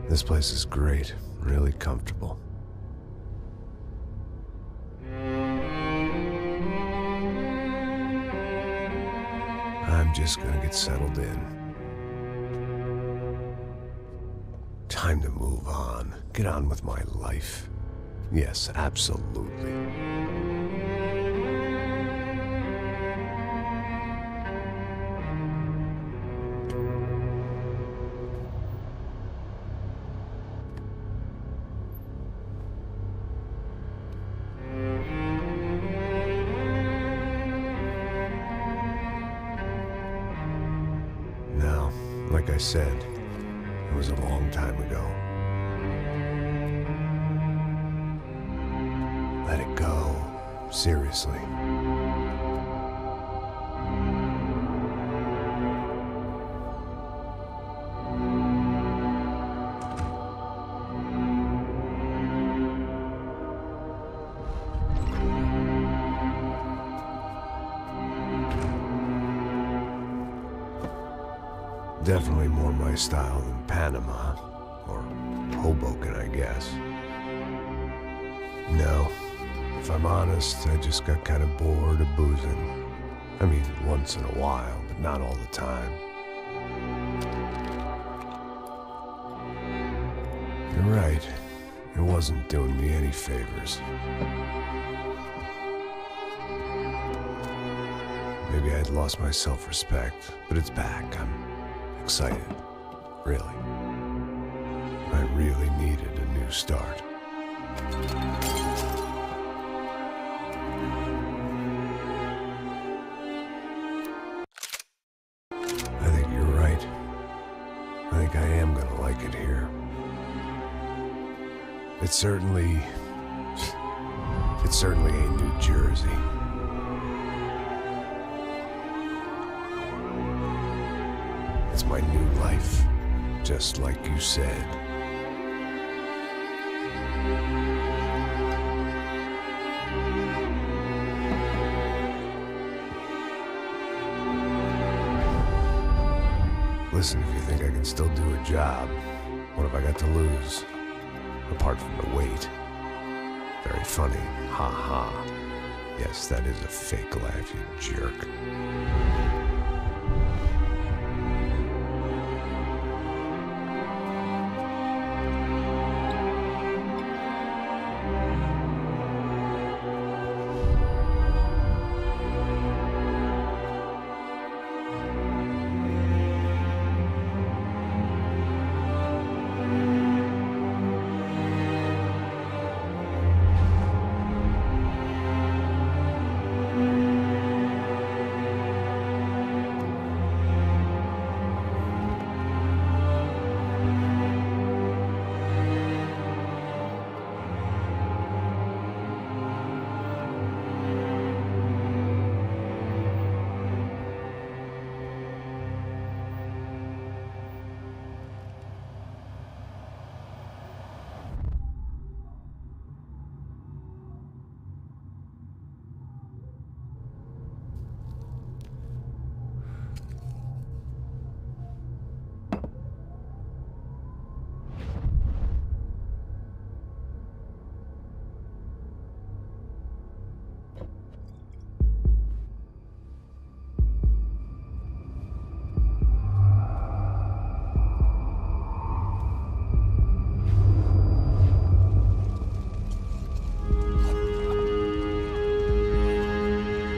This place is great, really comfortable. I'm just gonna get settled in. Time to move on. Get on with my life. Yes, absolutely. Now, like I said, it was a long time ago. Let it go. Seriously. Definitely more my style than Panama, or Hoboken, I guess. No, if I'm honest, I just got kind of bored of boozing. I mean, once in a while, but not all the time. You're right, it wasn't doing me any favors. Maybe I'd lost my self-respect, but it's back. I'm excited, really. I really needed a new start. I think you're right. I think I am gonna like it here. It's certainly ain't New Jersey. It's my new life, just like you said. Listen, if you think I can still do a job, what have I got to lose? Apart from the weight. Very funny, ha ha. Yes, that is a fake laugh, you jerk.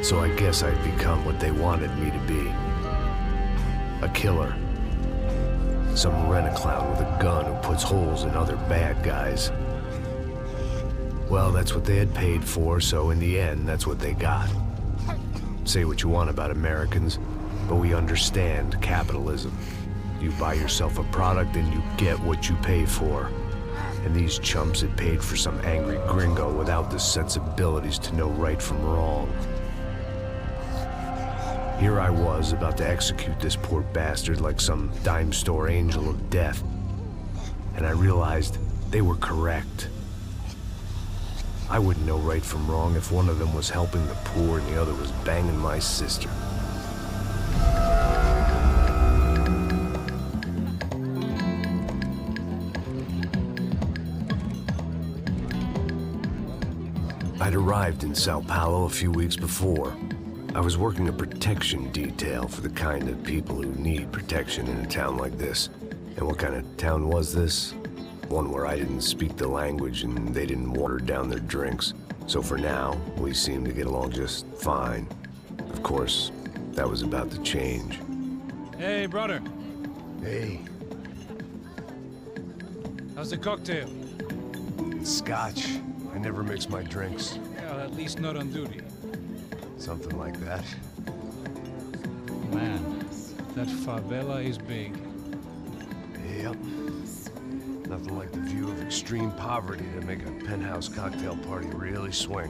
So I guess I'd become what they wanted me to be. A killer. Some rent-a-clown with a gun who puts holes in other bad guys. Well, that's what they had paid for, so in the end, that's what they got. Say what you want about Americans, but we understand capitalism. You buy yourself a product and you get what you pay for. And these chumps had paid for some angry gringo without the sensibilities to know right from wrong. Here I was, about to execute this poor bastard like some dime store angel of death. And I realized they were correct. I wouldn't know right from wrong if one of them was helping the poor and the other was banging my sister. I'd arrived in Sao Paulo a few weeks before. I was working a protection detail for the kind of people who need protection in a town like this. And what kind of town was this? One where I didn't speak the language and they didn't water down their drinks. So for now, we seemed to get along just fine. Of course, that was about to change. Hey, brother. Hey. How's the cocktail? It's scotch. I never mix my drinks. Well, at least not on duty. Something like that. Man, that favela is big. Yep. Nothing like the view of extreme poverty to make a penthouse cocktail party really swing.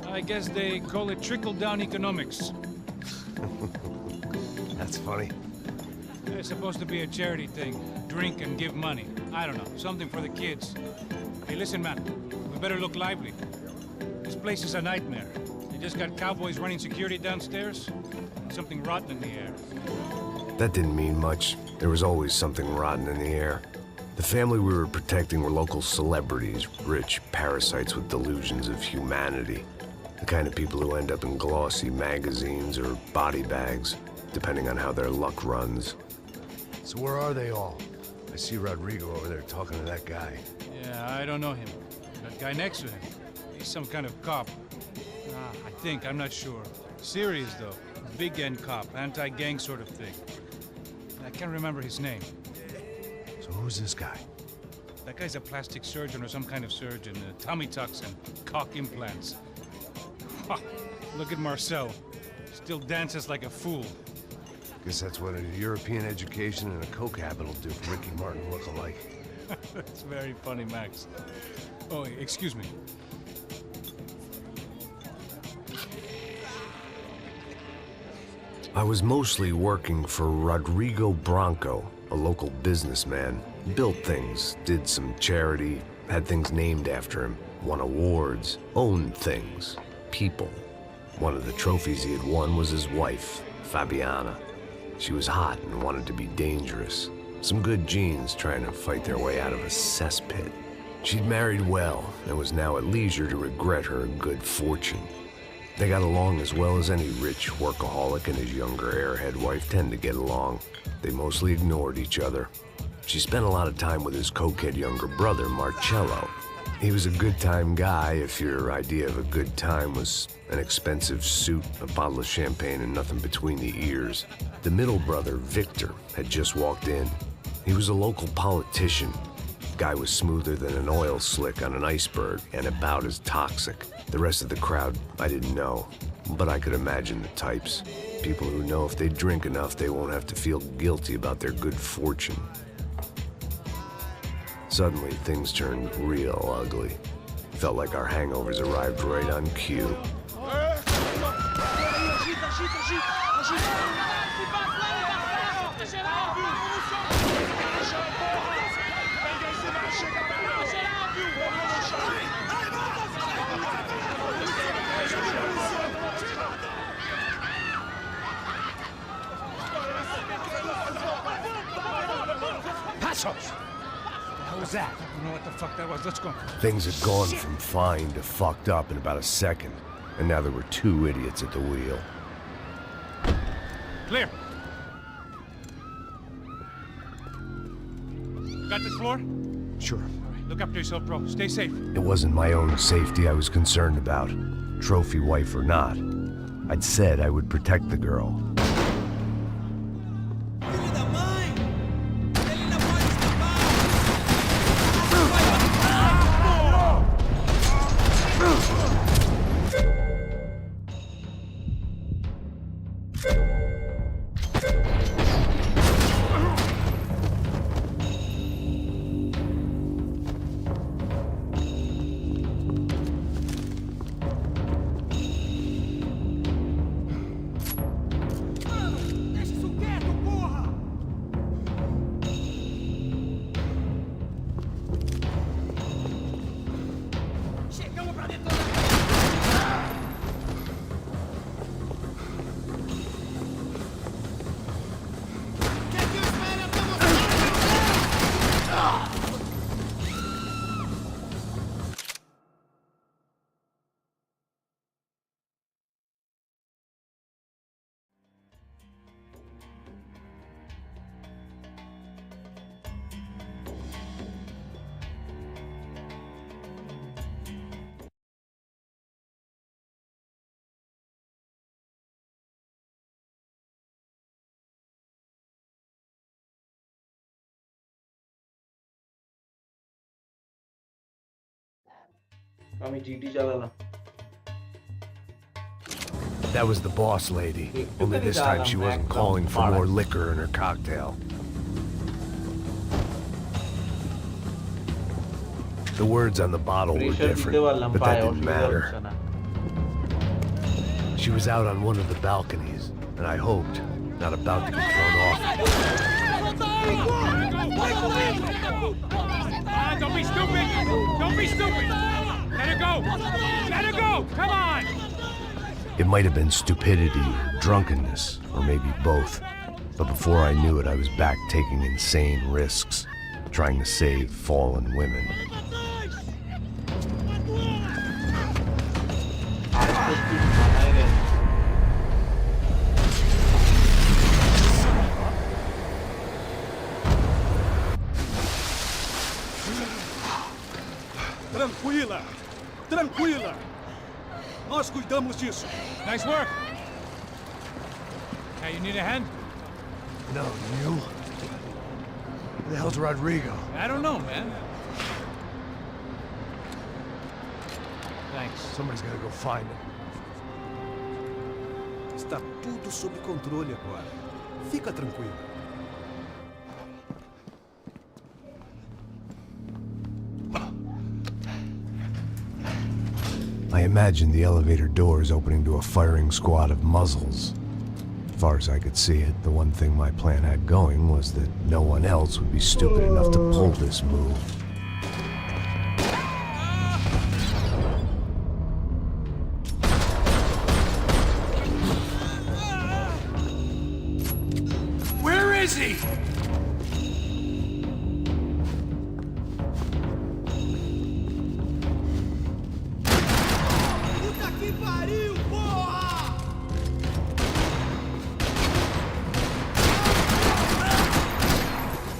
I guess they call it trickle-down economics. That's funny. It's supposed to be a charity thing. Drink and give money. I don't know, something for the kids. Hey, listen, man. We better look lively. This place is a nightmare. They just got cowboys running security downstairs. And something rotten in the air. That didn't mean much. There was always something rotten in the air. The family we were protecting were local celebrities, rich parasites with delusions of humanity. The kind of people who end up in glossy magazines or body bags, depending on how their luck runs. So where are they all? I see Rodrigo over there talking to that guy. Yeah, I don't know him. That guy next to him. He's some kind of cop. I think, I'm not sure. Serious, though. Big end cop, anti-gang sort of thing. I can't remember his name. So who's this guy? That guy's a plastic surgeon or some kind of surgeon. Tummy tucks and cock implants. Look at Marcel. Still dances like a fool. Guess that's what a European education and a coke habit will do for Ricky Martin look-alike. That's very funny, Max. Oh, excuse me. I was mostly working for Rodrigo Branco, a local businessman. Built things, did some charity, had things named after him, won awards, owned things, people. One of the trophies he had won was his wife, Fabiana. She was hot and wanted to be dangerous. Some good genes trying to fight their way out of a cesspit. She'd married well and was now at leisure to regret her good fortune. They got along as well as any rich workaholic and his younger airhead wife tend to get along. They mostly ignored each other. She spent a lot of time with his cokehead younger brother, Marcello. He was a good-time guy if your idea of a good time was an expensive suit, a bottle of champagne, and nothing between the ears. The middle brother, Victor, had just walked in. He was a local politician. Guy was smoother than an oil slick on an iceberg and about as toxic. The rest of the crowd, I didn't know, but I could imagine the types. People who know if they drink enough, they won't have to feel guilty about their good fortune. Suddenly, things turned real ugly. Felt like our hangovers arrived right on cue. Passos! What was that? I don't know what the fuck that was. Let's go. Things had gone from fine to fucked up in about a second, and now there were two idiots at the wheel. Clear. Got this floor? Sure. All right, look after yourself, bro. Stay safe. It wasn't my own safety I was concerned about, trophy wife or not. I'd said I would protect the girl. আমি GT চালালাম That was the boss lady. Only this time she wasn't calling for more liquor in her cocktail. The words on the bottle were different, but that didn't matter. She was out on one of the balconies, and I hoped not about to be thrown off. Don't be stupid! Don't be stupid! Let her go! Let her go! Come on! It might have been stupidity, drunkenness, or maybe both. But before I knew it, I was back taking insane risks, trying to save fallen women. Tranquila! Tranquila! Nós cuidamos disso. Nice work! Hey, you need a hand? No, you? Who the hell's Rodrigo? I don't know, man. Thanks. Somebody's gotta go find him. Está tudo sob controle agora. Fica tranquilo. I imagined the elevator doors opening to a firing squad of muzzles. As far as I could see it, the one thing my plan had going was that no one else would be stupid enough to pull this move. Where is he?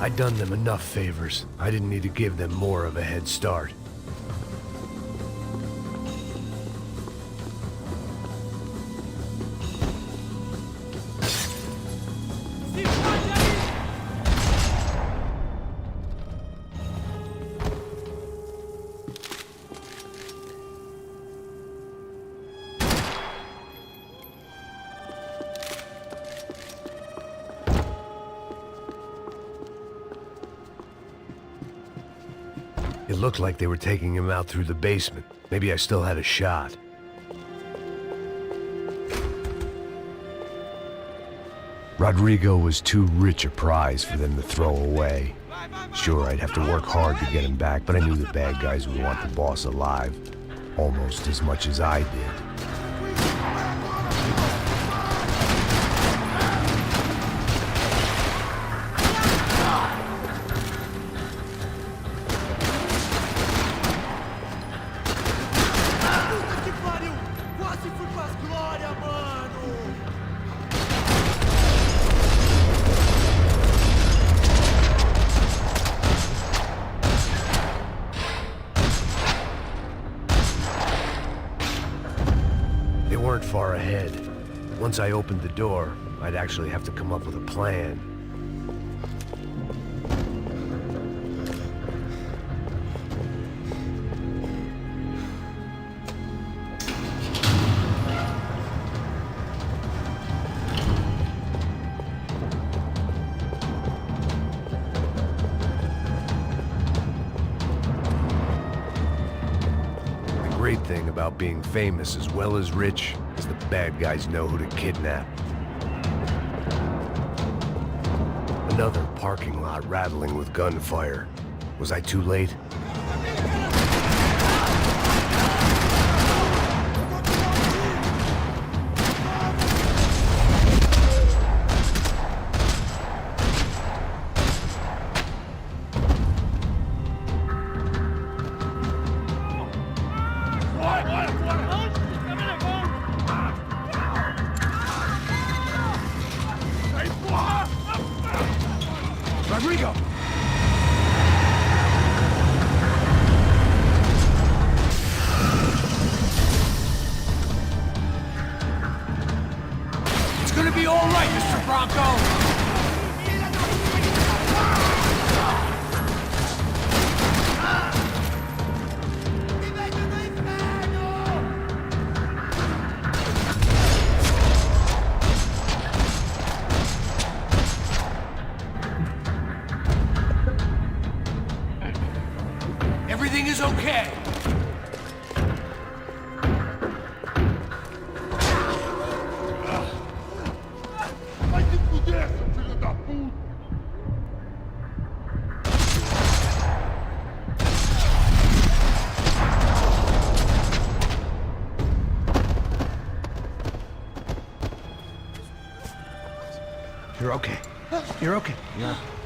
I'd done them enough favors. I didn't need to give them more of a head start. It looked like they were taking him out through the basement. Maybe I still had a shot. Rodrigo was too rich a prize for them to throw away. Sure, I'd have to work hard to get him back, but I knew the bad guys would want the boss alive, almost as much as I did. They weren't far ahead. Once I opened the door, I'd actually have to come up with a plan. The great thing about being famous as well as rich is the bad guys know who to kidnap. Another parking lot rattling with gunfire. Was I too late? Rodrigo! everything is okay. Vai se fuder, seu filho da puta! You're okay. You're okay.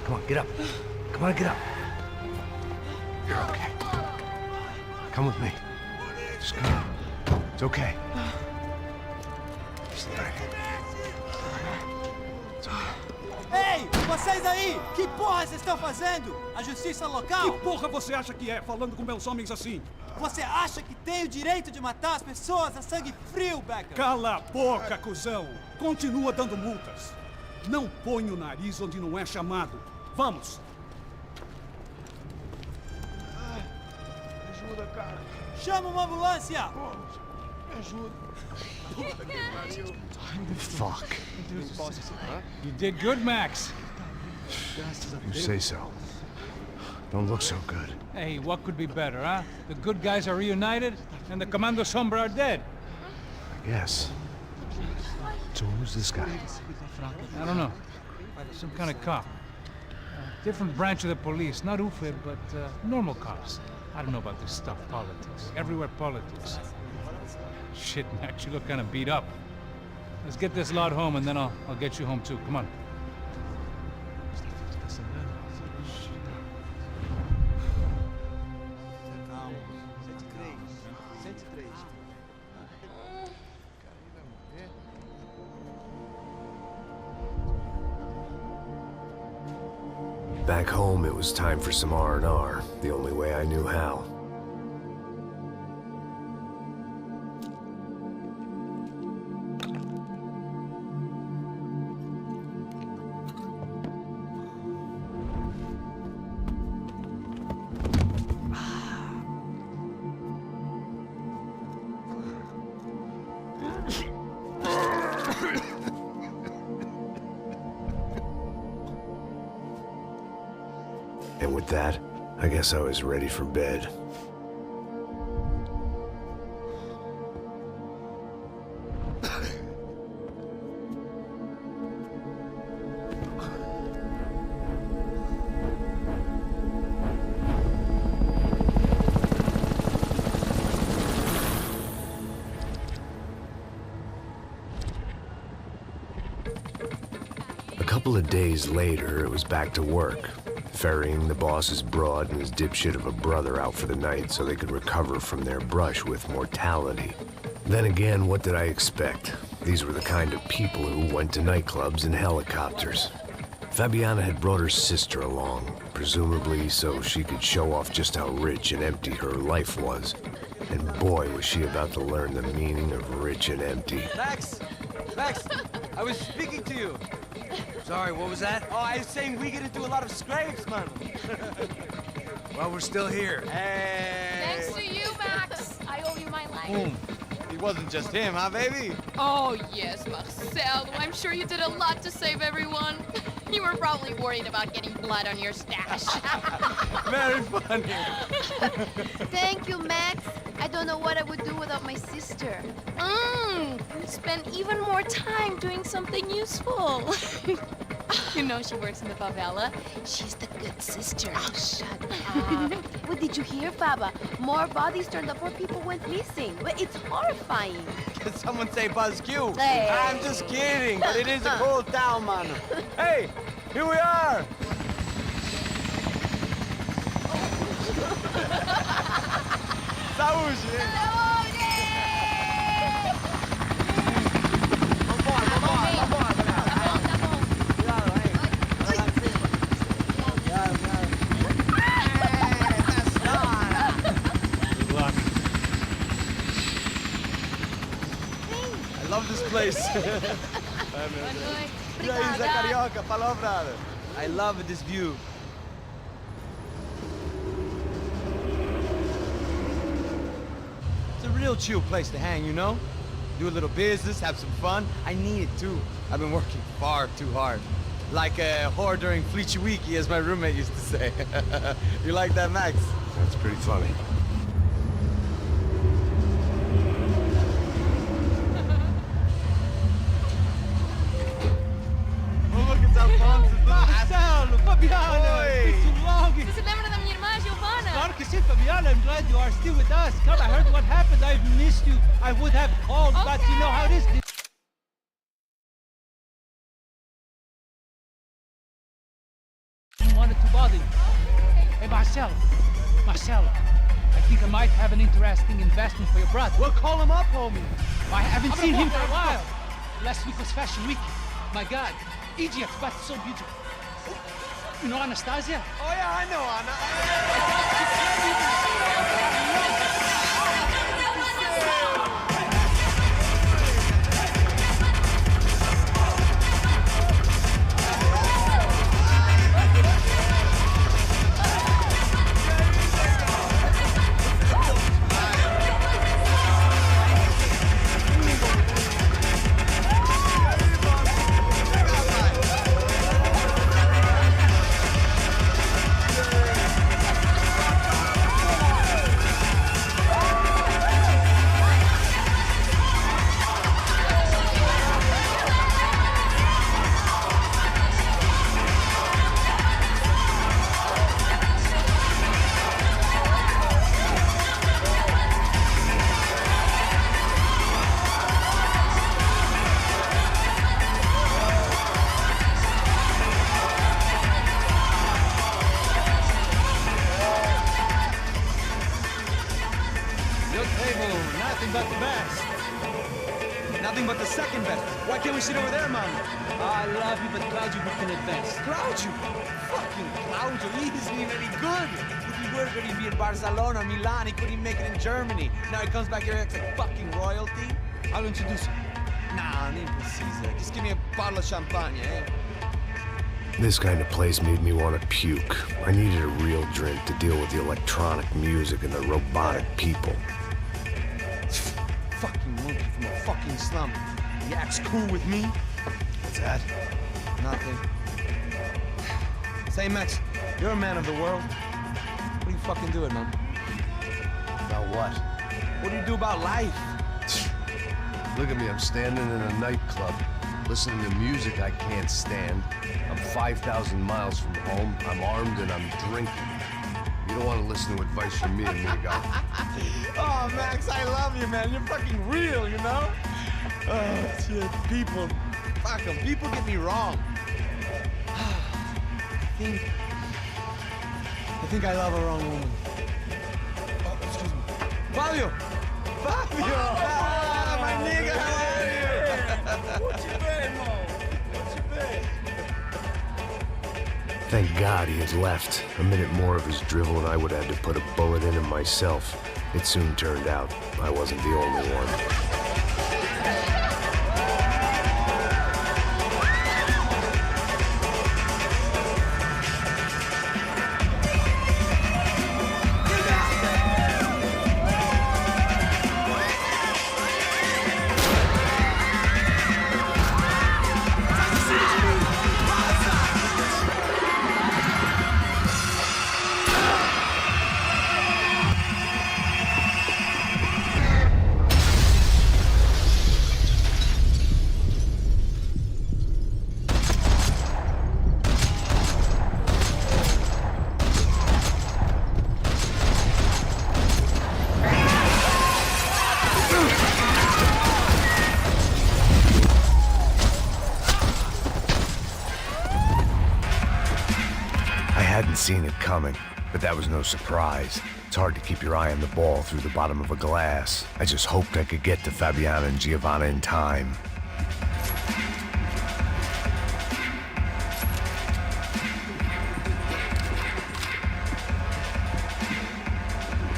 Come on, get up. Come on, get up. You're okay. Come with me. Just come on. It's okay. Just right here. It's okay. Ei, vocês aí! Que porra vocês estão fazendo? A justiça local? Que porra você acha que é, falando com meus homens assim? Você acha que tem o direito de matar as pessoas a sangue frio, Becker? Cala a boca, cuzão! Continua dando multas. Não põe o nariz onde não é chamado. Vamos! Ajuda, cara. Chama uma ambulância! Me ajuda. Fuck. You did good, Max. You say so. Don't look so good. Hey, what could be better, huh? The good guys are reunited, and the Commando Sombra are dead. I guess. So who's this guy? I don't know. Some kind of cop. Different branch of the police. Not UFE, but normal cops. I don't know about this stuff, politics. Everywhere politics. Shit, Max, you look kind of beat up. Let's get this lot home, and then I'll get you home too. Come on. Back home, it was time for some R&R, the only way I knew how. And with that, I guess I was ready for bed. A couple of days later, it was back to work. Ferrying the boss's broad and his dipshit of a brother out for the night so they could recover from their brush with mortality. Then again, what did I expect? These were the kind of people who went to nightclubs in helicopters. Fabiana had brought her sister along, presumably so she could show off just how rich and empty her life was. And boy, was she about to learn the meaning of rich and empty. Max! Max! I was speaking to you. Sorry, what was that? Oh, I was saying we gotta do a lot of scrapes, man. Well, we're still here. Hey! Thanks to you, Max. I owe you my life. Boom. It wasn't just him, huh, baby? Oh, yes, Marcel. I'm sure you did a lot to save everyone. You were probably worried about getting blood on your stash. Very funny. Thank you, Max. I don't know what I would do without my sister. Spend even more time doing something useful. You know she works in the favela. She's the good sister. Oh, shut up. What did you hear, Baba? More bodies turned up where people went missing. But it's horrifying. Did someone say Buzz Q? Hey. I'm just kidding, but it is a cold town, man. Hey, here we are. Saúde! I love this place. E aí, Zé Carioca, falou, brother. I love this view. It's a real chill place to hang, you know? Do a little business, have some fun. I need it too. I've been working far too hard. Like a whore during Fleechy Weeky, as my roommate used to say. You like that, Max? That's pretty funny. Oh, look, it's Alfonso's little Marcelo, Fabiana, Oi. it's too long. Você se lembra da minha irmã, Giovanna? Claro que sim, Fabiana. I'm glad you are still with us. Come, I heard what happened. I've missed you. I would have called, but you know how it is. Didn't want it to bother you. Hey, Marcelo. Marcelo, I think I might have an interesting investment for your brother. Well, call him up, homie. I haven't seen him for a while. Last week was Fashion Week. My God, Egypt, but so beautiful. You know Anastasia? Oh, yeah, I know, Anna. Your table, nothing but the best. Nothing but the second best. Why can't we sit over there, man? I love you, but Claudio booked in advance. Claudio? Fucking Claudio, he isn't even any good. If he were going to be in Barcelona, Milan, he couldn't make it in Germany. Now he comes back here and acts like fucking royalty. I'll introduce you. Nah, nem precisa. Just give me a bottle of champagne, eh? This kind of place made me want to puke. I needed a real drink to deal with the electronic music and the robotic people. Fucking monkey from a fucking slum. He acts cool with me. What's that? Nothing. Say, Max, you're a man of the world. What do you fucking do it, man? About what? What do you do about life? Look at me, I'm standing in a nightclub, listening to music I can't stand. I'm 5,000 miles from home, I'm armed and I'm drinking. You don't want to listen to advice from me, amigo. Oh, Max, I love you, man. You're fucking real, you know? Oh, shit. People. Fuck them. People get me wrong. I think I love a wrong woman. Oh, excuse me. Fabio! Fabio! Ah, my nigga, how are you? What you been, Mo? What you been? Thank God he had left. A minute more of his drivel and I would have had to put a bullet in him myself. It soon turned out I wasn't the only one. I hadn't seen it coming, but that was no surprise. It's hard to keep your eye on the ball through the bottom of a glass. I just hoped I could get to Fabiana and Giovanna in time.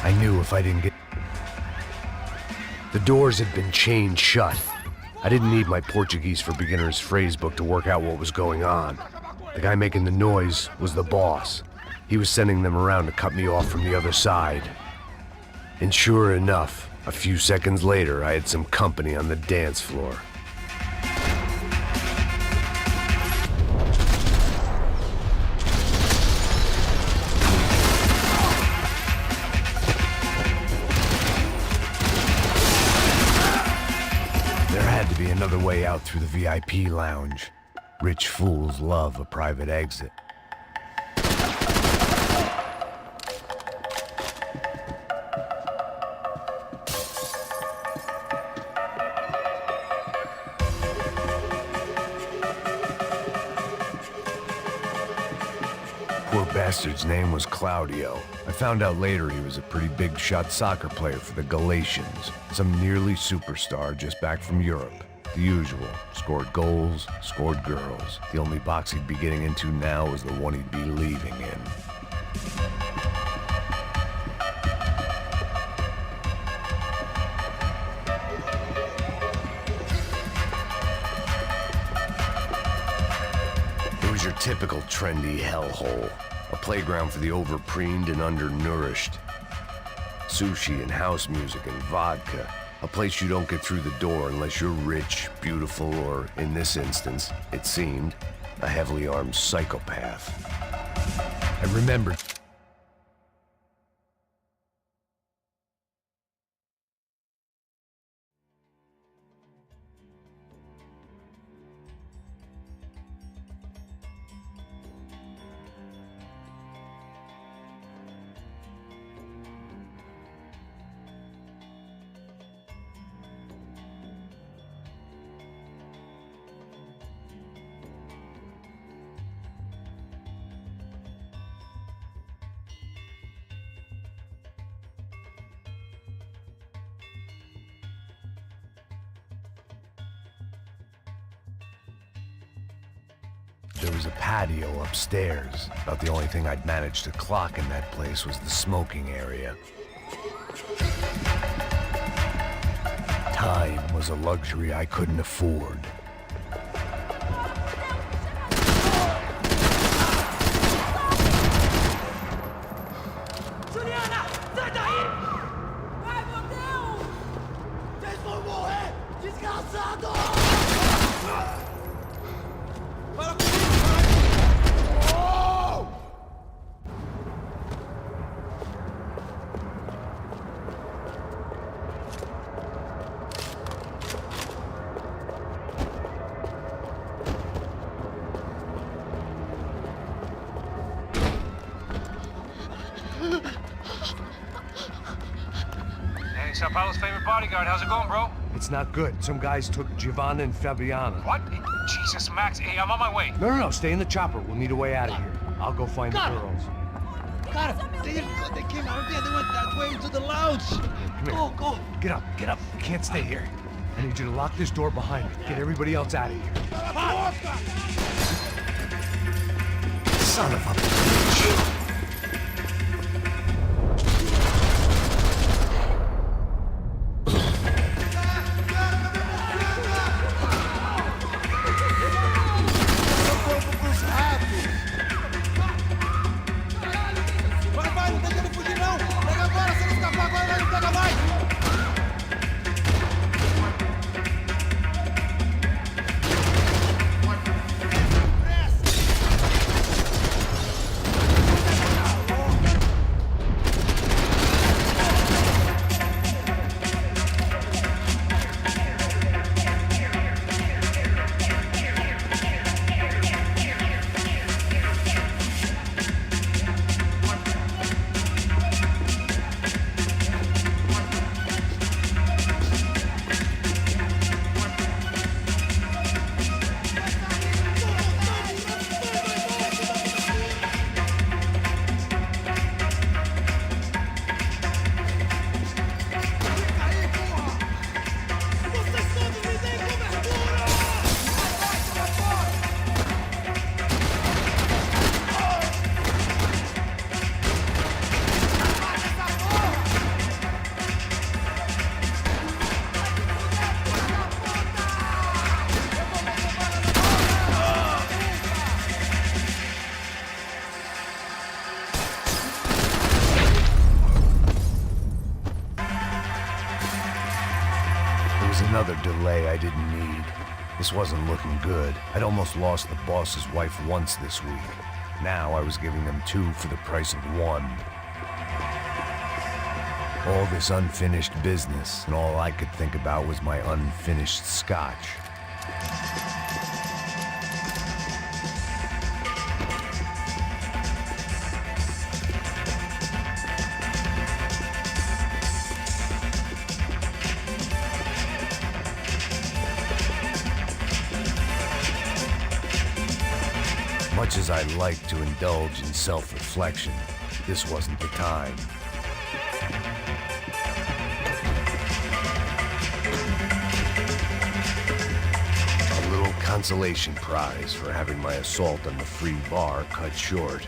I knew if I didn't get... The doors had been chained shut. I didn't need my Portuguese for Beginners phrase book to work out what was going on. The guy making the noise was the boss. He was sending them around to cut me off from the other side. And sure enough, a few seconds later, I had some company on the dance floor. way out through the VIP lounge. Rich fools love a private exit. Poor bastard's name was Claudio. I found out later he was a pretty big shot soccer player for the Galatians. Some nearly superstar just back from Europe. The usual. Scored goals, scored girls. The only box he'd be getting into now was the one he'd be leaving in. It was your typical trendy hellhole. A playground for the overpreened and undernourished. Sushi and house music and vodka. A place you don't get through the door unless you're rich, beautiful, or, in this instance, it seemed, a heavily armed psychopath. I remembered. There was a patio upstairs. About the only thing I'd managed to clock in that place was the smoking area. Time was a luxury I couldn't afford. Juliana, sai daí! Ai, meu Deus! Vocês vão morrer, desgraçado! Para comigo! Oh! Hey, Sao Paulo's favorite bodyguard. How's it going, bro? It's not good. Some guys took Giovanna and Fabiana. What? Jesus, Max. Hey, I'm on my way. No, stay in the chopper. We'll need a way out of here. I'll go find the girls. Cara, they came out of there. They went that way into the lounge. Come here. Go. Get up. You can't stay here. I need you to lock this door behind me. Get everybody else out of here. Son of a bitch. Vai, não deixa ele fugir não. Pega agora, se ele escapar agora, vai, pega mais. Another delay I didn't need. This wasn't looking good. I'd almost lost the boss's wife once this week. Now I was giving them two for the price of one. All this unfinished business, and all I could think about was my unfinished scotch. Much as I'd like to indulge in self-reflection, this wasn't the time. A little consolation prize for having my assault on the free bar cut short.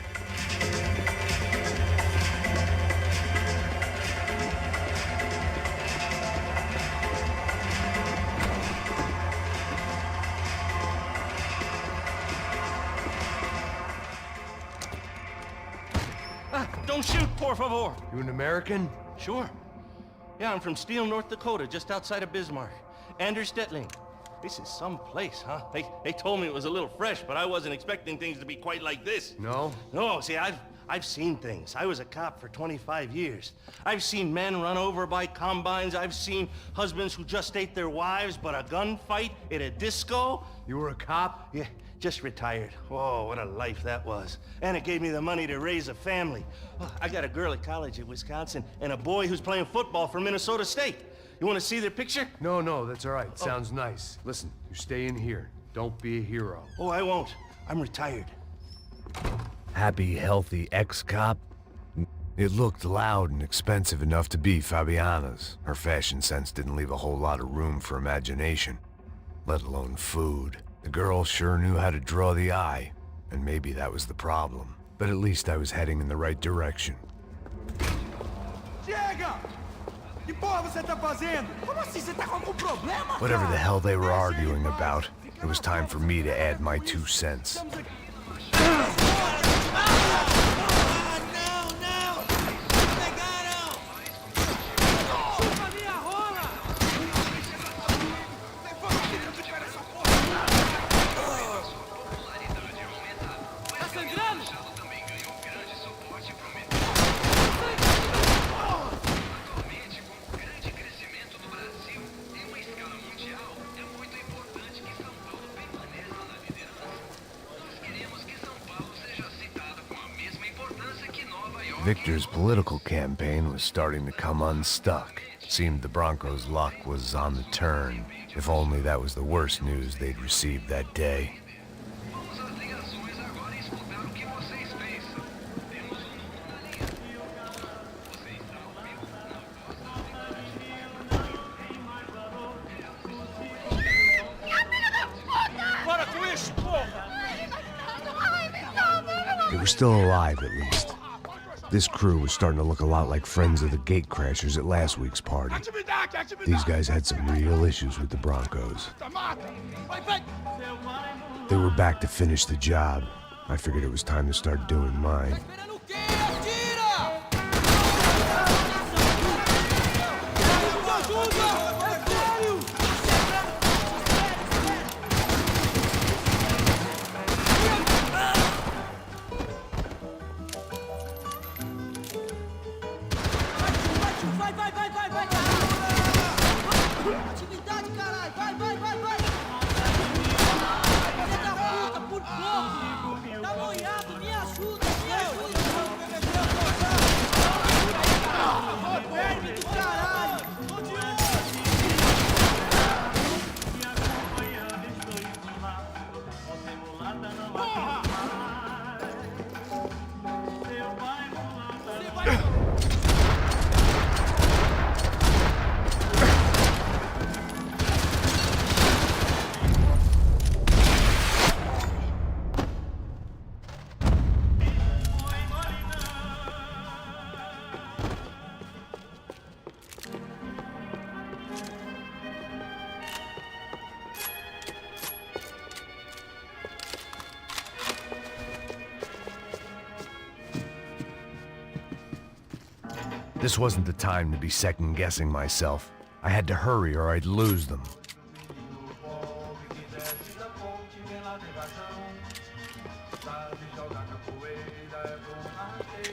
Don't shoot, por favor. You an American? Sure. Yeah, I'm from Steele, North Dakota, just outside of Bismarck. Anders Stetling. This is some place, huh? They told me it was a little fresh, but I wasn't expecting things to be quite like this. No? No, see, I've seen things. I was a cop for 25 years. I've seen men run over by combines. I've seen husbands who just ate their wives, but a gunfight at a disco. You were a cop? Yeah, just retired. Oh, what a life that was. And it gave me the money to raise a family. Oh, I got a girl at college at Wisconsin and a boy who's playing football for Minnesota State. You want to see their picture? No, that's all right. Sounds nice. Listen, you stay in here. Don't be a hero. Oh, I won't. I'm retired. Happy, healthy ex-cop? It looked loud and expensive enough to be Fabiana's. Her fashion sense didn't leave a whole lot of room for imagination, let alone food. The girl sure knew how to draw the eye, and maybe that was the problem. But at least I was heading in the right direction. Chega! Que porra você tá fazendo? Como assim? Você tá com algum problema? Whatever the hell they were arguing about, it was time for me to add my 2 cents. Victor's political campaign was starting to come unstuck. Seemed the Broncos' luck was on the turn. If only that was the worst news they'd received that day. They were still alive, at least. This crew was starting to look a lot like friends of the gatecrashers at last week's party. These guys had some real issues with the Broncos. They were back to finish the job. I figured it was time to start doing mine. This wasn't the time to be second-guessing myself. I had to hurry or I'd lose them.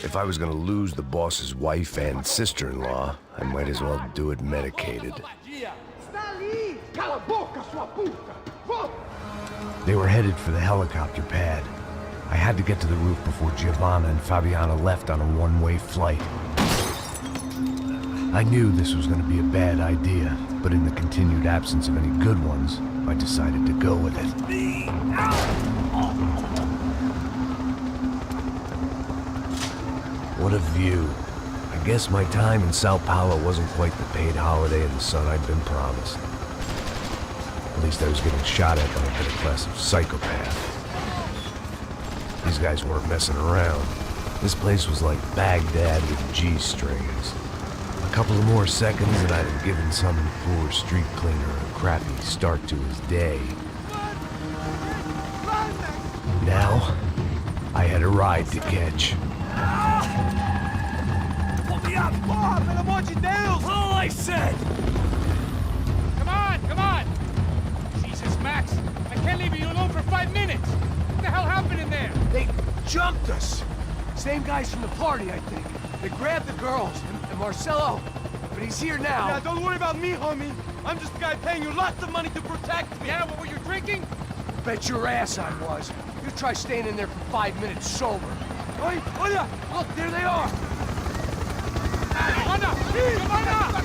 If I was gonna lose the boss's wife and sister-in-law, I might as well do it medicated. Está ali! Cala a boca, sua puta! They were headed for the helicopter pad. I had to get to the roof before Giovanna and Fabiana left on a one-way flight. I knew this was going to be a bad idea, but in the continued absence of any good ones, I decided to go with it. What a view. I guess my time in Sao Paulo wasn't quite the paid holiday in the sun I'd been promised. At least I was getting shot at by a better class of psychopath. These guys weren't messing around. This place was like Baghdad with G-strings. A couple of more seconds and I'd have given some poor street cleaner a crappy start to his day. Now, I had a ride to catch. Pull me up! Bob, pelo amor de Deus! All I said! Come on! Jesus, Max, I can't leave you alone for 5 minutes. What the hell happened in there? They jumped us! Same guys from the party, I think. They grabbed the girls, and Marcelo, but he's here now. Yeah, don't worry about me, homie. I'm just the guy paying you lots of money to protect me. Yeah, what were you drinking? Bet your ass I was. You try staying in there for 5 minutes sober. Oi, olha! Look, there they are! Giovanna!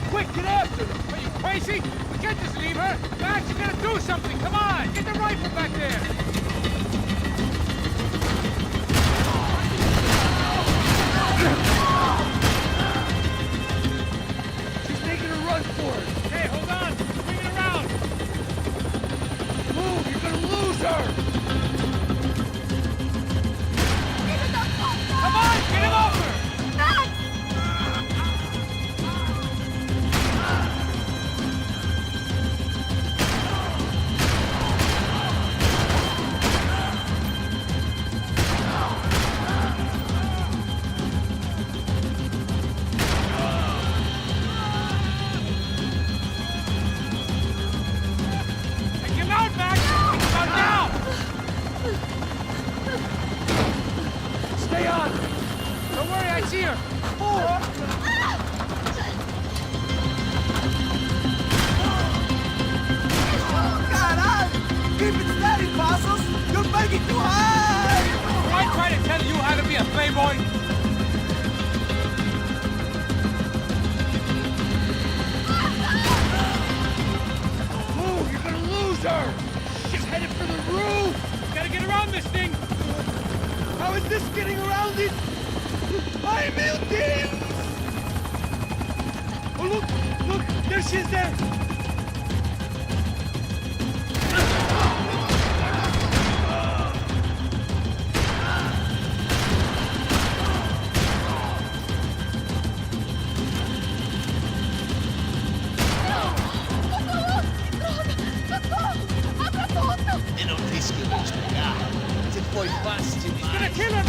Quick, get after them! Are you crazy? We can't just leave her. Max, you gotta do something. Come on, get the rifle back there. She's making a run for it! Hey, hold on. Bring it around. Move, you're gonna lose her! Come on, get him over. Take him out, Max. Not now. Stay on! Don't worry, I see her. Caralho! Keep it steady, Passos! You're making too high! Did I try to tell you how to be a playboy? Move! You're gonna lose her! She's headed for the roof! Gotta get around this thing. How is this getting around it? Ai, meu Deus! Oh, look! There she is there! Eu não disse que eu ia estragar. Você foi fácil demais. Gonna kill her.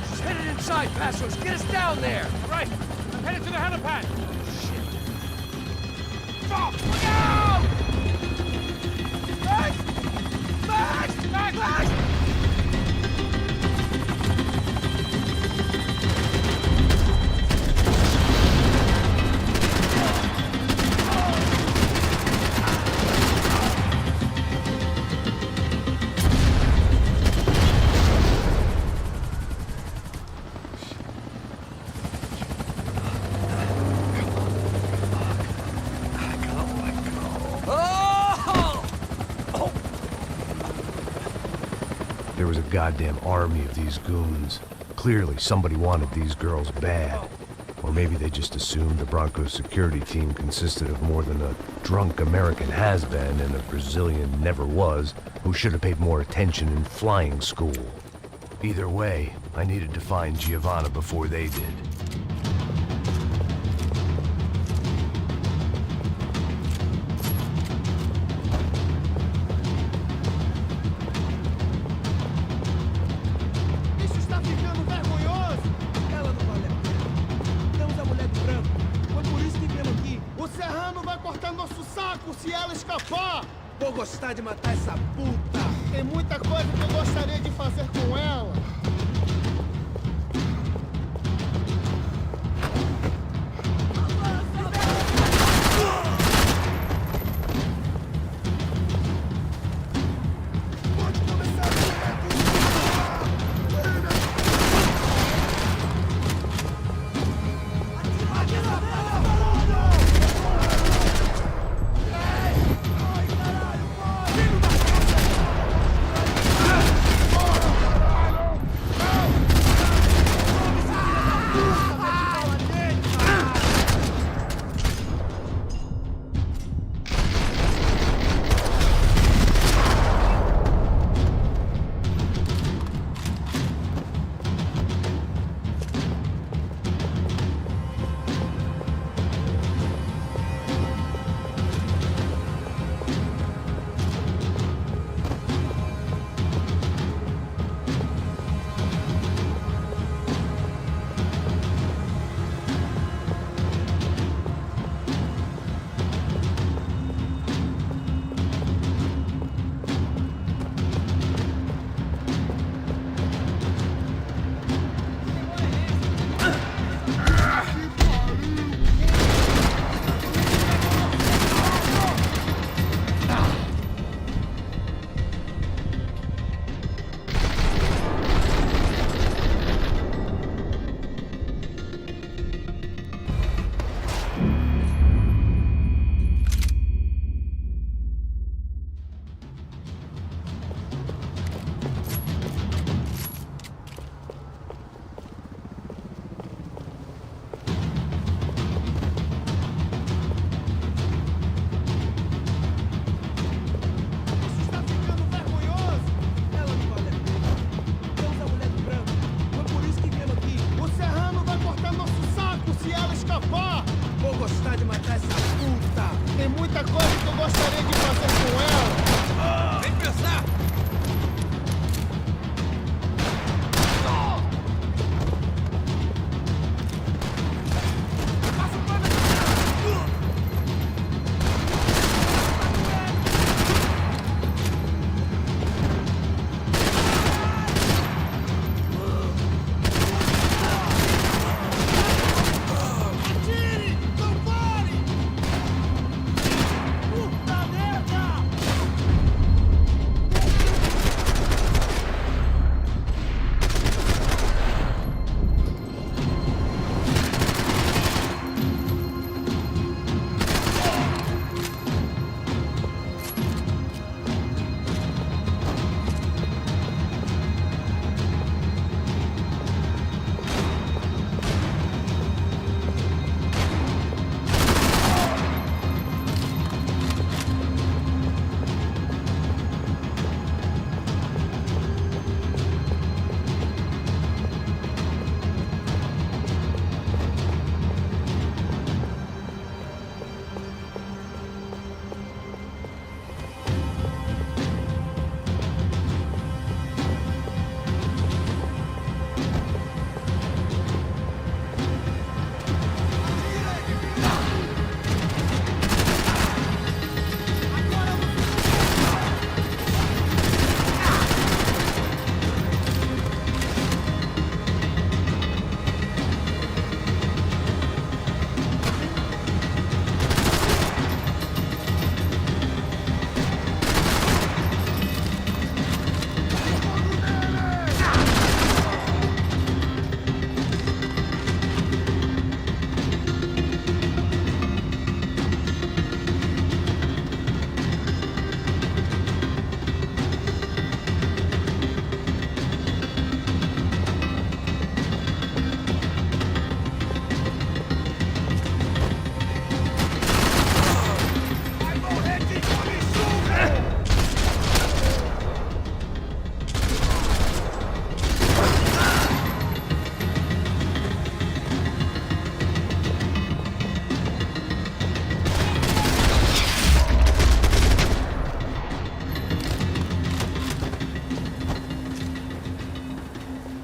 She's headed inside, Passos! Get us down there! Right. I'm headed to the helipad. Stop! Look out! Max! Max! Max! Max! There was a goddamn army of these goons. Clearly, somebody wanted these girls bad. Or maybe they just assumed the Broncos security team consisted of more than a drunk American has-been and a Brazilian never-was who should have paid more attention in flying school. Either way, I needed to find Giovanna before they did. Isso está ficando vergonhoso! Ela não vale a pena. Temos a mulher de branco. Foi por isso que viemos aqui. O Serrano se ela escapar! Vou gostar de matar essa puta! Tem muita coisa que eu gostaria de fazer com ela!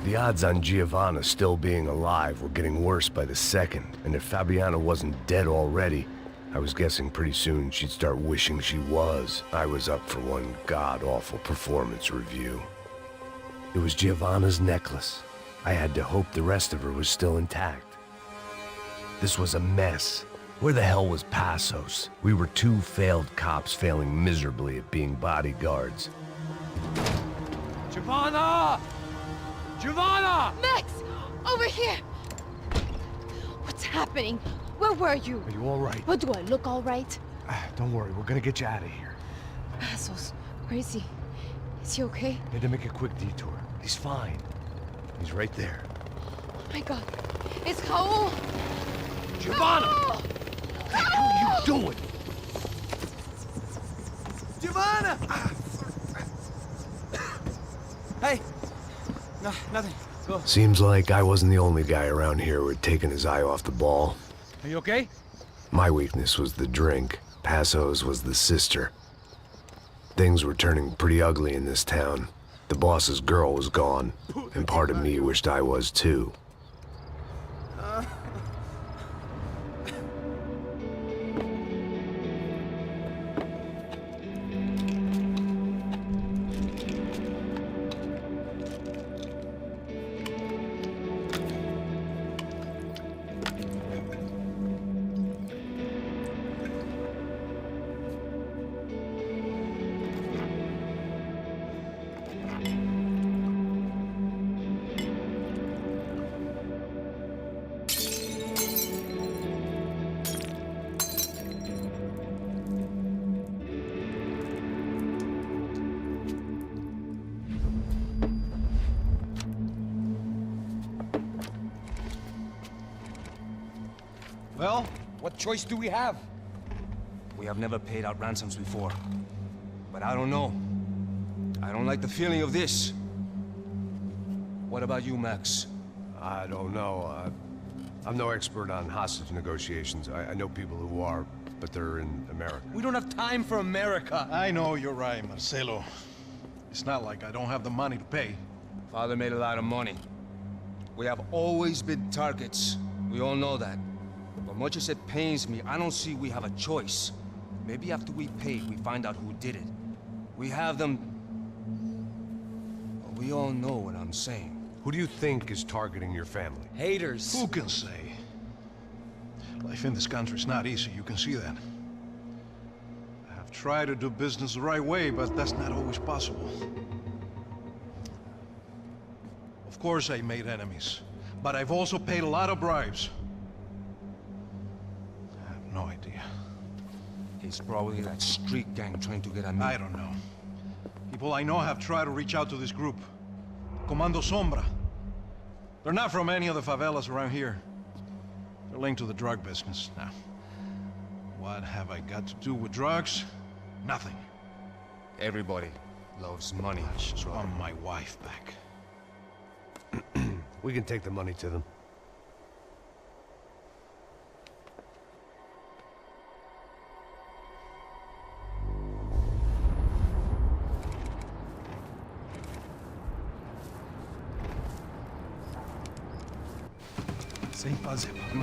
The odds on Giovanna still being alive were getting worse by the second, and if Fabiana wasn't dead already, I was guessing pretty soon she'd start wishing I was up for one god-awful performance review. It was Giovanna's necklace. I had to hope the rest of her was still intact. This was a mess. Where the hell was Passos? We were two failed cops failing miserably at being bodyguards. Giovanna! Giovanna! Max! Over here! What's happening? Where were you? Are you all right? What, do I look all right? Don't worry, we're gonna get you out of here. Passos, where is he? Is he okay? Had to make a quick detour. He's fine. He's right there. Oh my god. It's Raul! Giovanna! Raul! What the hell are you doing? Giovanna! Hey! No, nothing. Go. Seems like I wasn't the only guy around here who had taken his eye off the ball. Are you okay? My weakness was the drink. Passos was the sister. Things were turning pretty ugly in this town. The boss's girl was gone, and part of me wished I was too. Well, what choice do we have? We have never paid out ransoms before. But I don't know. I don't like the feeling of this. What about you, Max? I don't know. I'm no expert on hostage negotiations. I know people who are, but they're in America. We don't have time for America. I know you're right, Marcelo. It's not like I don't have the money to pay. Father made a lot of money. We have always been targets. We all know that. But much as it pains me, I don't see we have a choice. Maybe after we pay, we find out who did it. We have them... But we all know what I'm saying. Who do you think is targeting your family? Haters. Who can say? Life in this country is not easy, you can see that. I have tried to do business the right way, but that's not always possible. Of course I made enemies, but I've also paid a lot of bribes. I have no idea. It's probably that street gang trying to get at me. I don't know. People I know have tried to reach out to this group. Comando Sombra. They're not from any of the favelas around here. They're linked to the drug business. Now, what have I got to do with drugs? Nothing. Everybody loves money. I just want my wife back. We can take the money to them.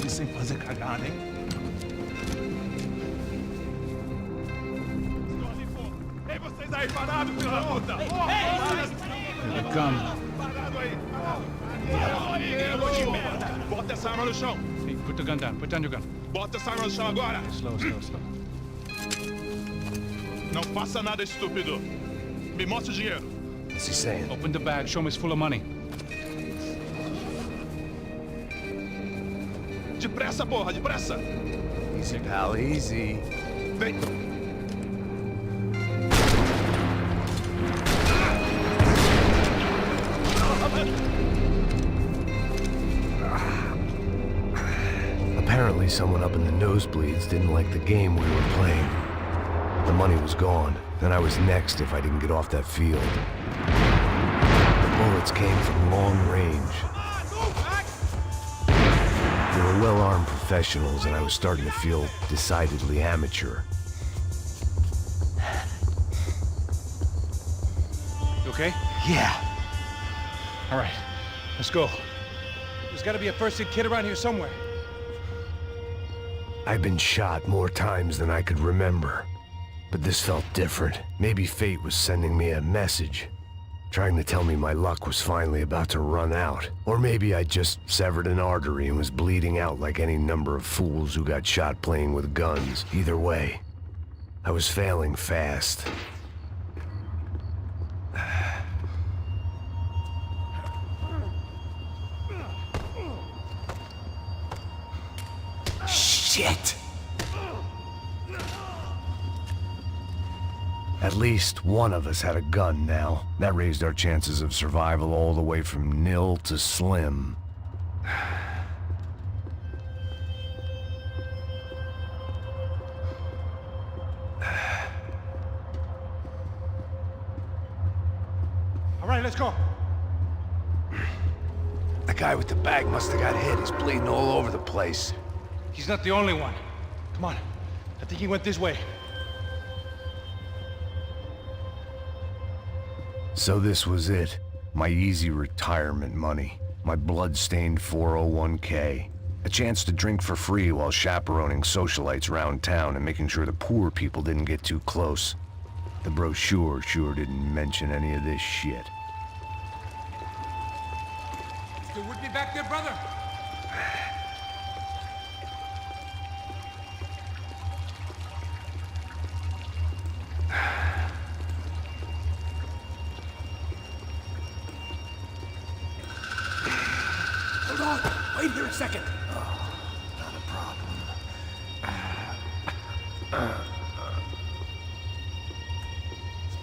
Sem fazer cagada, hein? Ei, vocês aí parados, filho da puta! Here they come. Parado aí! Bota essa arma no chão! Hey, put the gun down. Put down your gun. Bota essa arma no chão agora! Slow, slow, slow. Não faça nada, estúpido! Me mostre o dinheiro! What's he saying? Open the bag. Show me it's full of money. Depressa, porra, depressa! Easy, pal, easy. Vem! Apparently someone up in the nosebleeds didn't like the game we were playing. The money was gone, then I was next if I didn't get off that field. The bullets came from long range. They were well-armed professionals, and I was starting to feel decidedly amateur. You okay? Yeah. All right. Let's go. There's got to be a first-aid kit around here somewhere. I've been shot more times than I could remember. But this felt different. Maybe fate was sending me a message, trying to tell me my luck was finally about to run out. Or maybe I just severed an artery and was bleeding out like any number of fools who got shot playing with guns. Either way, I was failing fast. Shit! At least one of us had a gun now. That raised our chances of survival all the way from nil to slim. All right, let's go. The guy with the bag must have got hit. He's bleeding all over the place. He's not the only one. Come on. I think he went this way. So this was it. My easy retirement money. My blood-stained 401k. A chance to drink for free while chaperoning socialites around town and making sure the poor people didn't get too close. The brochure sure didn't mention any of this shit. Still with me back there, brother? Hold on! Wait here a second! Not a problem.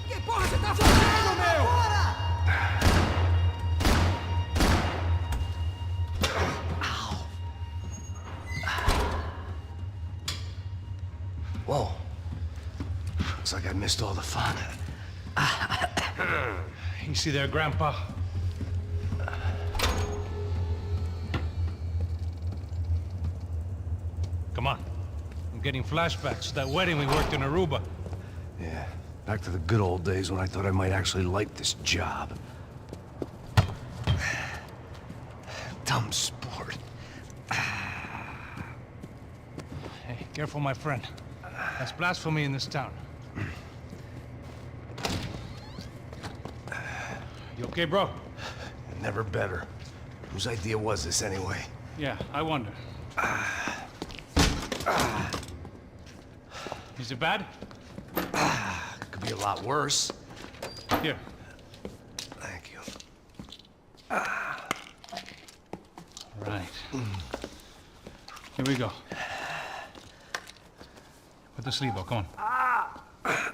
Que porra você tá fazendo, meu? Whoa. Looks like I missed all the fun. Easy there, Grandpa. Come on. I'm getting flashbacks to that wedding we worked in Aruba. Yeah, back to the good old days when I thought I might actually like this job. Dumb sport. Hey, careful, my friend. That's blasphemy in this town. You okay, bro? Never better. Whose idea was this anyway? Yeah, I wonder. Is it bad? Could be a lot worse. Here. Thank you. Right. Here we go. Put the sleeve on, come on.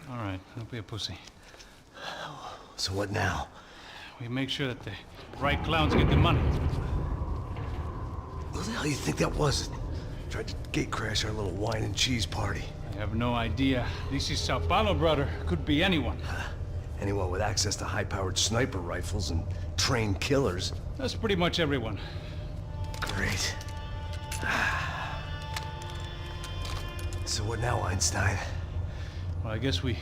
All right, don't be a pussy. So what now? We make sure that the right clowns get the money. What the hell do you think that was? Tried to gate crash our little wine and cheese party. I have no idea. This is Sao Paulo, brother. Could be anyone. Anyone with access to high-powered sniper rifles and trained killers. That's pretty much everyone. Great. So what now, Einstein? Well, I guess we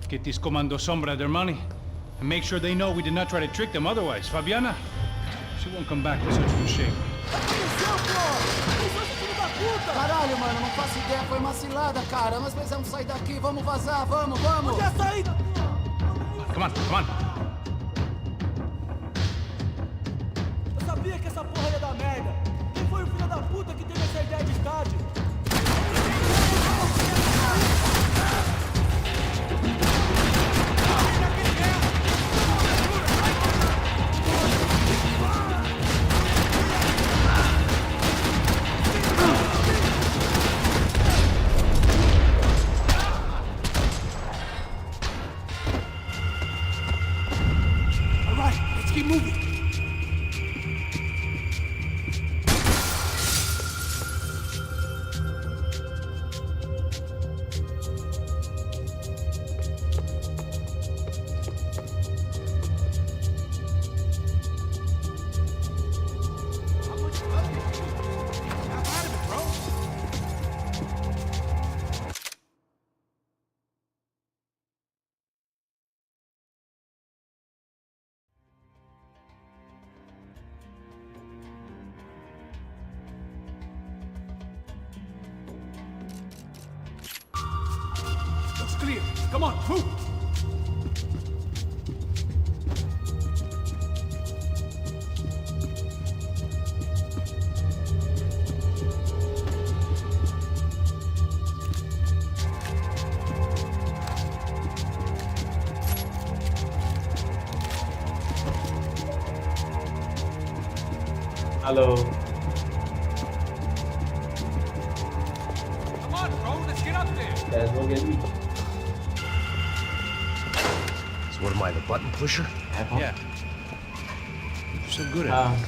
get these Comando Sombra their money and make sure they know we did not try to trick them otherwise. Fabiana, she won't come back with such a shame. Caralho, mano, não faço ideia. Foi uma cilada, cara. Nós precisamos sair daqui. Vamos vazar, vamos, vamos. Onde é a saída? Come on, come on. Eu sabia que essa porra ia dar merda. Quem foi o filho da puta que teve essa ideia de estádio? Keep moving. Come on, move! Hello. Come on, bro, let's get up there. Let's go get me. So what am I, the button pusher? Yeah. You're so good at it.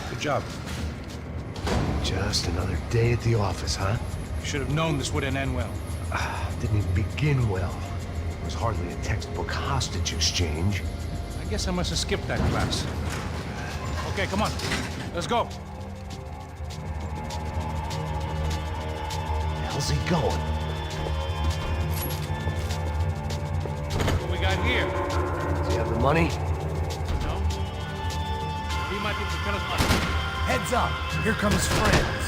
Good job. Just another day at the office, huh? Should have known this wouldn't end well. Didn't even begin well. It was hardly a textbook hostage exchange. I guess I must have skipped that class. Okay, come on. Let's go. How's he going? What we got here? Does he have the money? No? He might be able to tell us what. Heads up! Here come his friends.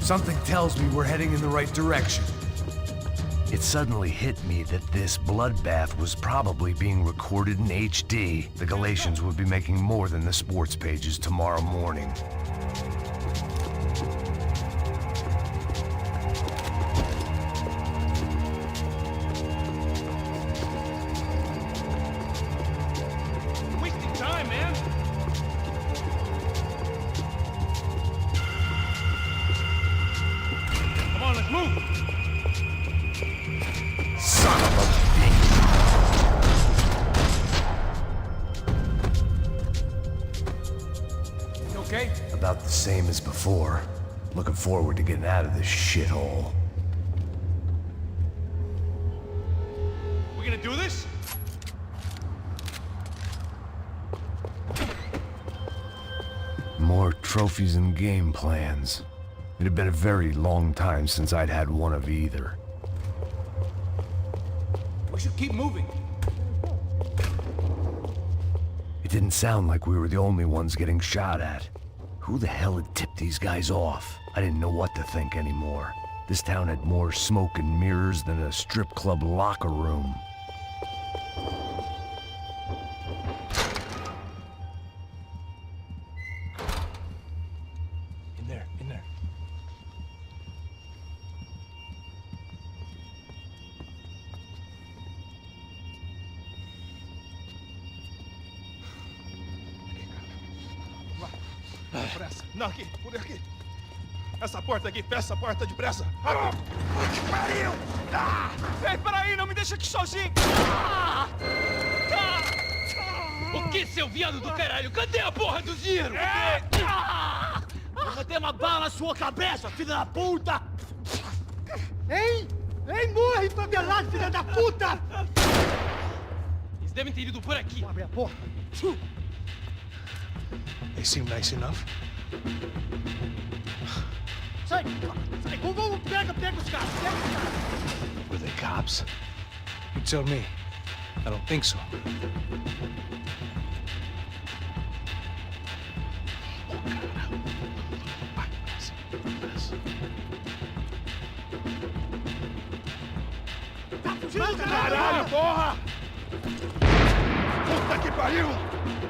Something tells me we're heading in the right direction. It suddenly hit me that this bloodbath was probably being recorded in HD. The Galatians would be making more than the sports pages tomorrow morning. Wasting time, man. Come on, let's move. Son of a bitch! You okay? About the same as before. Looking forward to getting out of this shithole. We gonna do this? More trophies and game plans. It had been a very long time since I'd had one of either. We should keep moving. It didn't sound like we were the only ones getting shot at. Who the hell had tipped these guys off? I didn't know what to think anymore. This town had more smoke and mirrors than a strip club locker room. In there, in there. Pressa. Não, aqui, por aqui. Essa porta aqui, fecha essa porta depressa. Rápido. Que pariu! Ah! Ei, peraí, não me deixa aqui sozinho. O que, seu viado do caralho? Cadê a porra do Ziro? Vou meter uma bala na sua cabeça, filha da puta! Ei! Ei, morre, favelado, filha da puta! Eles devem ter ido por aqui. Abre a porta. They seem nice enough. Sai! Sai! Vamos, pega os caras! Pega os caras! Were they cops? You tell me. I don't think so. Caralho, porra! Puta que pariu!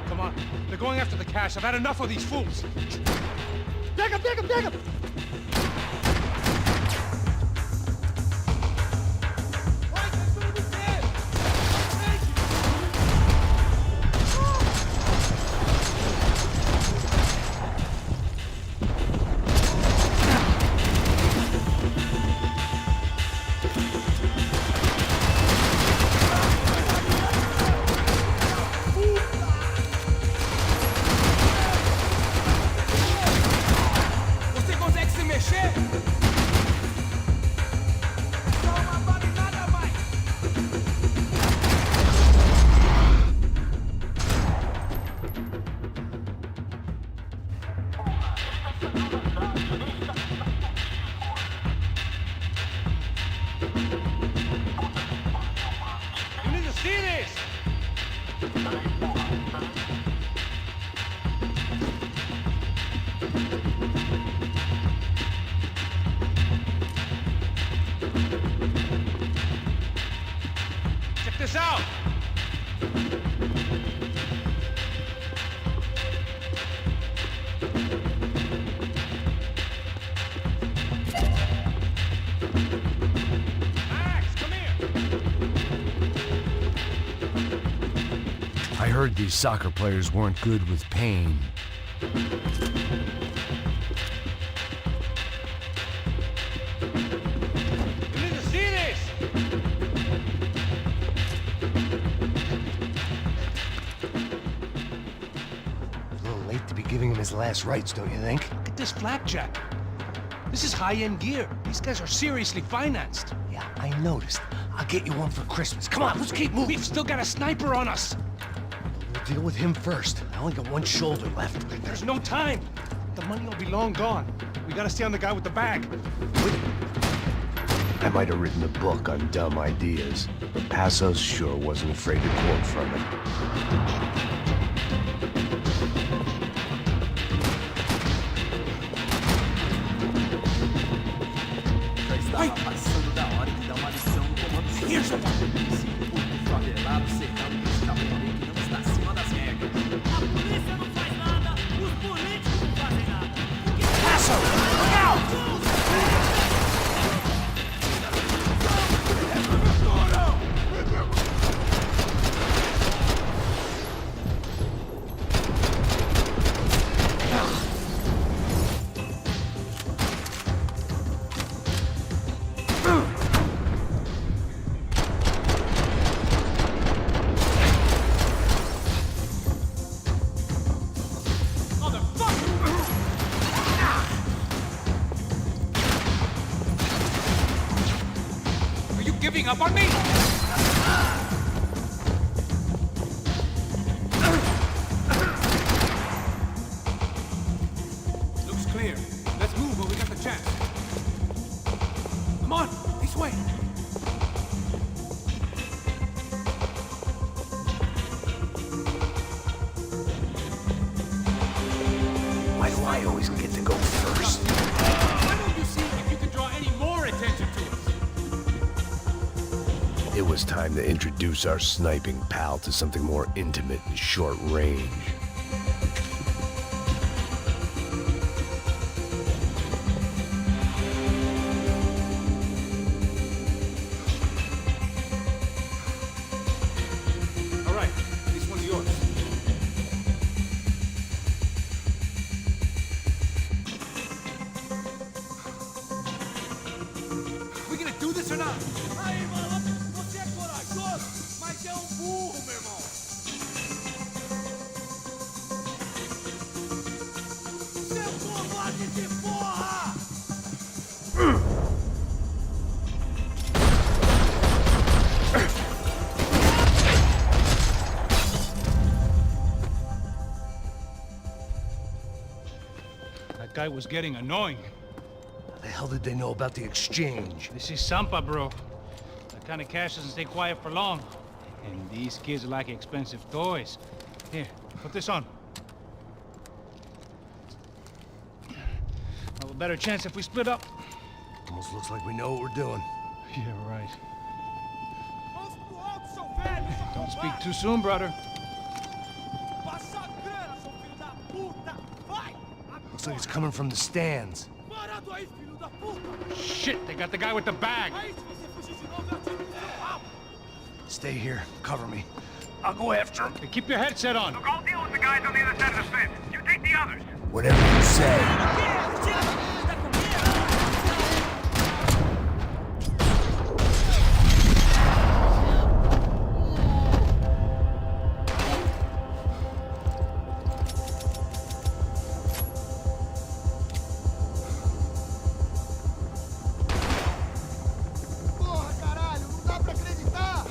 Come on. They're going after the cash. I've had enough of these fools. Pega, pega, pega! Você conseguiu! Check this out! Max, come here! I heard these soccer players weren't good with pain. You need to see this! A little late to be giving him his last rites, don't you think? Look at this flapjack. This is high-end gear. These guys are seriously financed. Yeah, I noticed. I'll get you one for Christmas. Come on, let's keep moving. We've still got a sniper on us. We'll deal with him first. I only got one shoulder left. There's no time. The money will be long gone. We gotta stay on the guy with the bag. I might have written a book on dumb ideas, but Passos sure wasn't afraid to quote from it. Here's a Giving up on me? Looks clear. Let's move when we got the chance. Come on, this way. Why do I always get to go first? Why don't you see if you can draw any more attention to us? It was time to introduce our sniping pal to something more intimate and short range. All right, this one's yours. We gonna do this or not? Aí, mano, você é corajoso, mas é burro, meu irmão. Seu covarde de porra! That guy was getting annoying. How the hell did they know about the exchange? This is Sampa, bro. That kind of cash doesn't stay quiet for long. And these kids like expensive toys. Here, put this on. Have a better chance if we split up. Almost looks like we know what we're doing. Yeah, right. Mãos pro alto, seu velho! Don't speak too soon, brother. Passa a grana, seu filho da puta! Vai! Looks like it's coming from the stands. Parado aí, filho da puta! Shit, they got the guy with the bag. Aí, se você fugir de novo, eu atiro no seu rabo! Stay here. Cover me. I'll go after him. Hey, keep your headset on. Look, I'll deal with the guys on the other side of the fence. You take the others. Whatever you say. Porra, caralho! Não dá pra acreditar!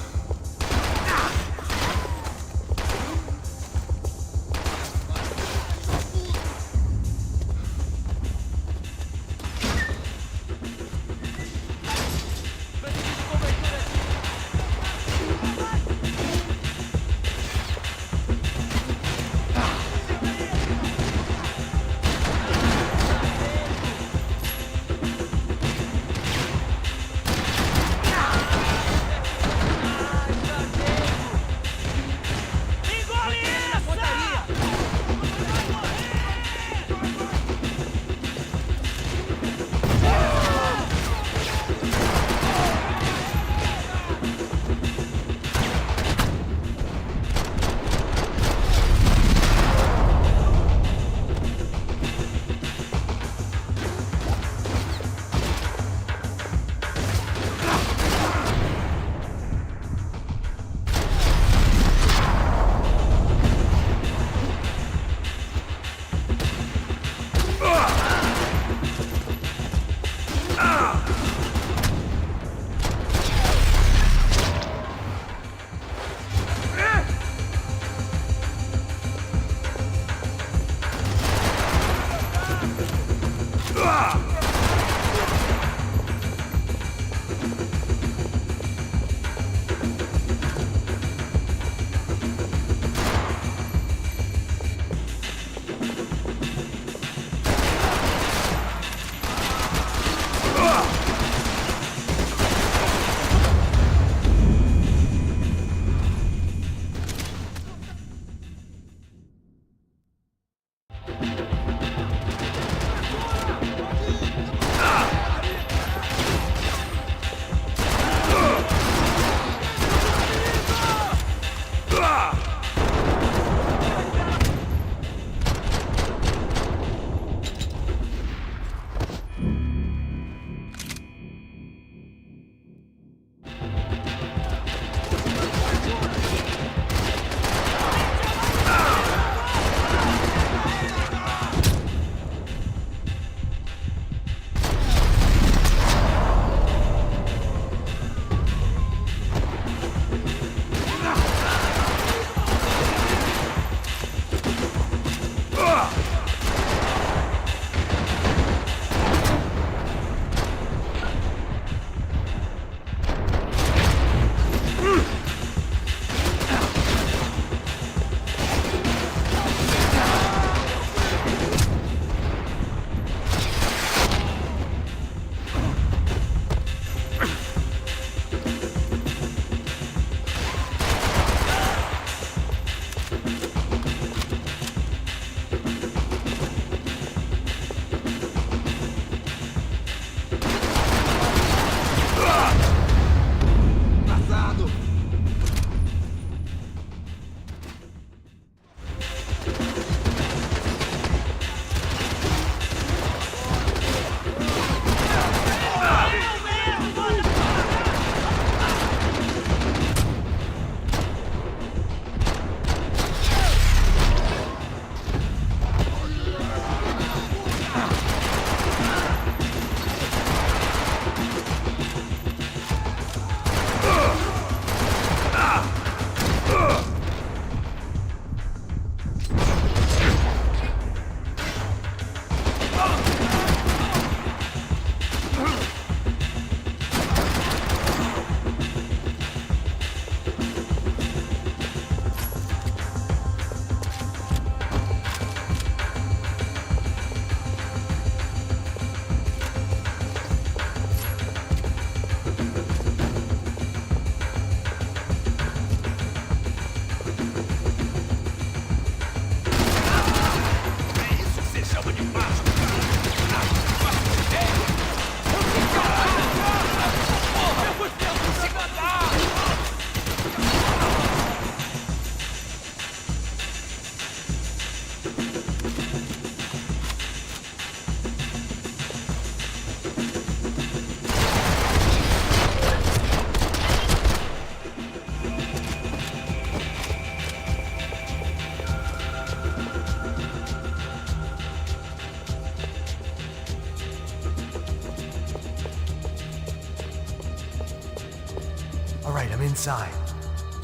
All right, I'm inside.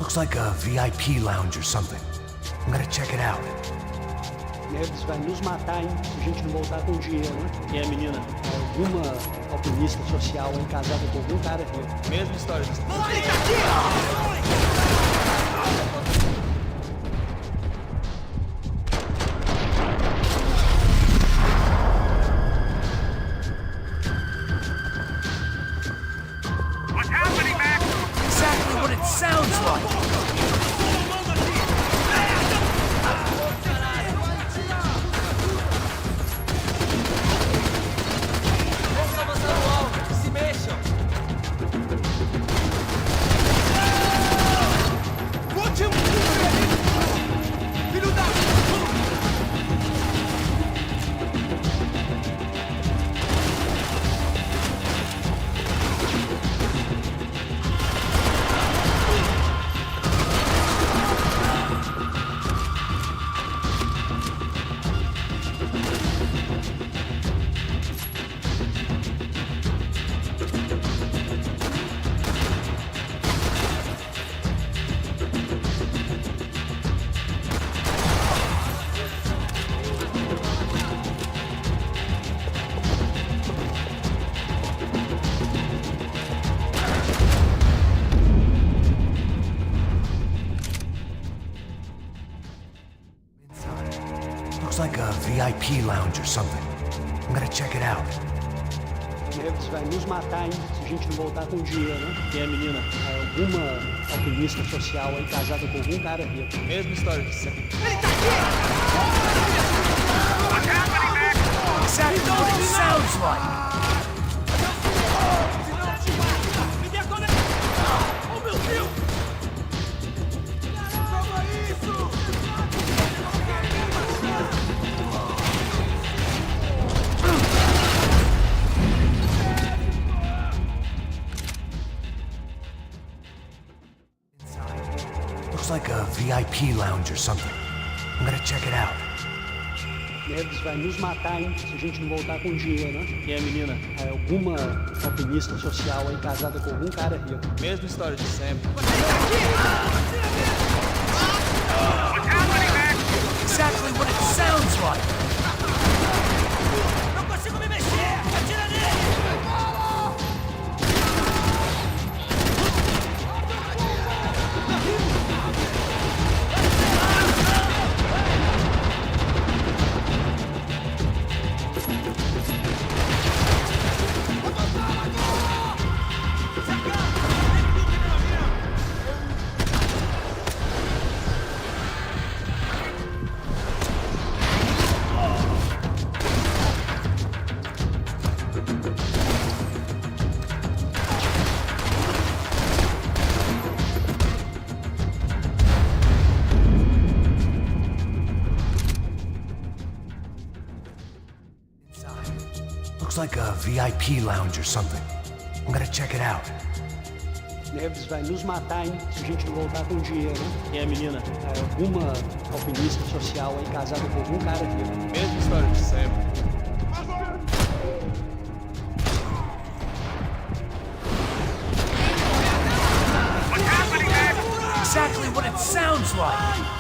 Looks like a VIP lounge or something. I'm gonna check it out. Neves vai nos matar, hein, se a gente não voltar com dinheiro, né? E a menina? Alguma alpinista social, hein, casada com algum cara rico. Mesma história. What's happening, Max? Exactly what it sounds like! Looks like a VIP lounge or something. I'm gonna check it out. Neves vai nos matar, hein, se a gente não voltar com dinheiro, né? E a menina? Alguma alpinista social, hein, casada com algum cara rico. Mesma história de sempre. What's happening, Max? Exactly what it sounds like! Looks like a VIP lounge or something. I'm gonna check it out. Neves vai nos matar, hein, se a gente não voltar com dinheiro, né? E a menina? Alguma alpinista social, hein, casada com algum cara rico. Mesma história de sempre. What's happening, Max? Exactly what it sounds like! Não consigo me mexer! Atira nele! Looks like a VIP lounge or something. I'm gonna check it out. Neves vai nos matar, hein, se a gente não voltar com dinheiro, né? E a menina? Alguma alpinista social, hein, casada com algum cara rico. Mesma história de sempre. What's happening, Max? Exactly what it sounds like!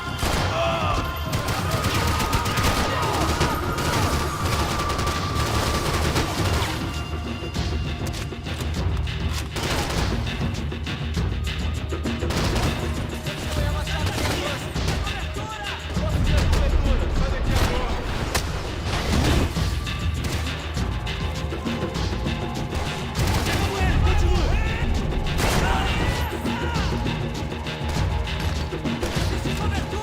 Cobertura!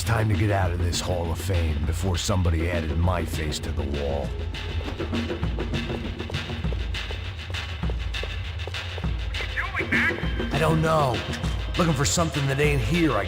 was time to get out of this Hall of Fame before somebody added my face to the wall. What are you doing, Max? I don't know. Looking for something that ain't here, I